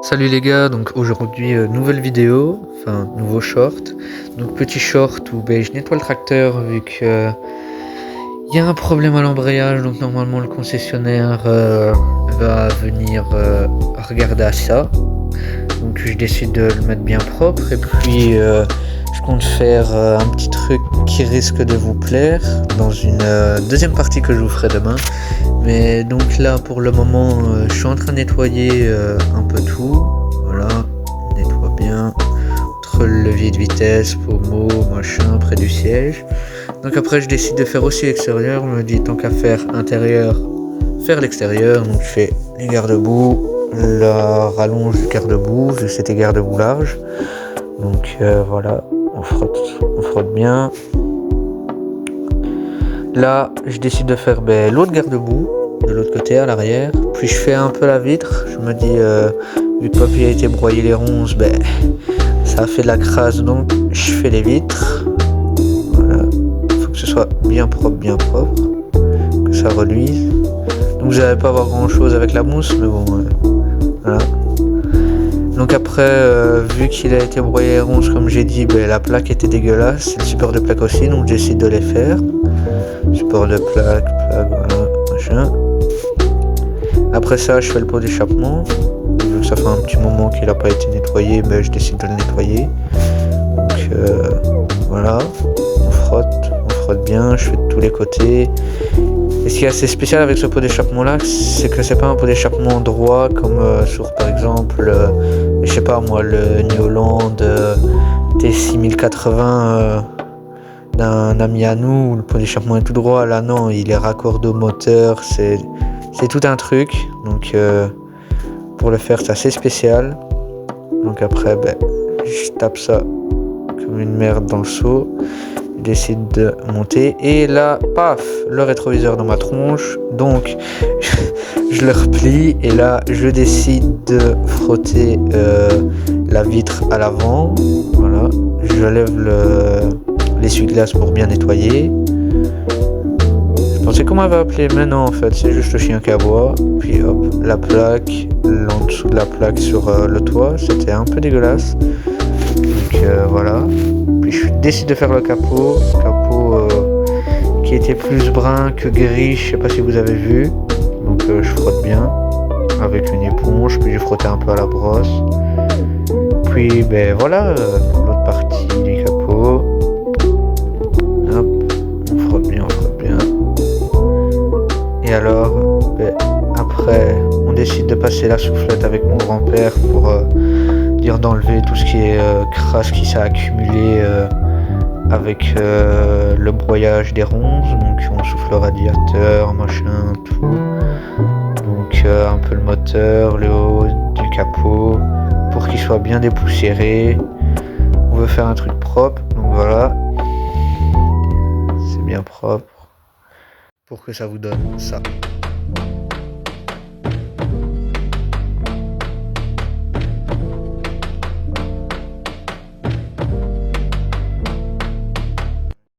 Salut les gars, donc aujourd'hui nouvelle vidéo, enfin nouveau short. Donc petit short où je nettoie le tracteur vu que y a un problème à l'embrayage, donc normalement le concessionnaire va venir regarder à ça. Donc je décide de le mettre bien propre et puis je compte faire un petit truc qui risque de vous plaire dans une deuxième partie que je vous ferai demain. Mais donc là pour le moment je suis en train de nettoyer un peu tout. Voilà, on nettoie bien entre le levier de vitesse, pommeau, machin, près du siège. Donc après je décide de faire aussi l'extérieur. Je me dis tant qu'à faire intérieur, faire l'extérieur. Donc je fais les garde-boue, la rallonge du garde-boue, c'était garde-boue large. Donc voilà, on frotte bien. Là, je décide de faire l'autre garde-boue, de l'autre côté, à l'arrière. Puis je fais un peu la vitre. Je me dis, vu que papy a été broyé les ronces, ça a fait de la crasse, donc je fais les vitres. Voilà, il faut que ce soit bien propre, que ça reluise. Donc vous n'allez pas avoir grand-chose avec la mousse, mais bon, voilà. Donc après, vu qu'il a été broyé les ronces, comme j'ai dit, la plaque était dégueulasse. Le support de plaque aussi, donc je décide de les faire. Support de plaque, voilà, machin. Après ça, je fais le pot d'échappement. Vu que ça fait un petit moment qu'il n'a pas été nettoyé, je décide de le nettoyer. Donc voilà, on frotte bien, je fais de tous les côtés. Et ce qui est assez spécial avec ce pot d'échappement là, c'est que c'est pas un pot d'échappement droit comme sur par exemple, je sais pas moi, le New Holland T6080 d'un ami à nous, où le pot d'échappement est tout droit. Là non, il est raccordé au moteur, c'est tout un truc. Donc pour le faire c'est assez spécial. Donc après je tape ça comme une merde dans le seau. Je décide de monter et là paf, le rétroviseur dans ma tronche, donc je le replie et là je décide de frotter la vitre à l'avant. Voilà, je lève l'essuie-glace pour bien nettoyer. Je pensais qu'on m'avait appelé, mais non en fait c'est juste le chien qui aboie. Puis hop, la plaque, l'en dessous de la plaque sur le toit, c'était un peu dégueulasse. Donc voilà. Puis je décide de faire le capot qui était plus brun que gris, je sais pas si vous avez vu. Donc je frotte bien avec une éponge, puis j'ai frotté un peu à la brosse. Puis voilà, l'autre partie du capot. Hop, on frotte bien. Et alors, après, on décide de passer la soufflette avec mon grand-père pour dire d'enlever tout ce qui est crasse qui s'est accumulé avec le broyage des ronces. Donc on souffle le radiateur, machin, tout. Donc un peu le moteur, le haut du capot, pour qu'il soit bien dépoussiéré. On veut faire un truc propre, donc voilà. C'est bien propre pour que ça vous donne ça.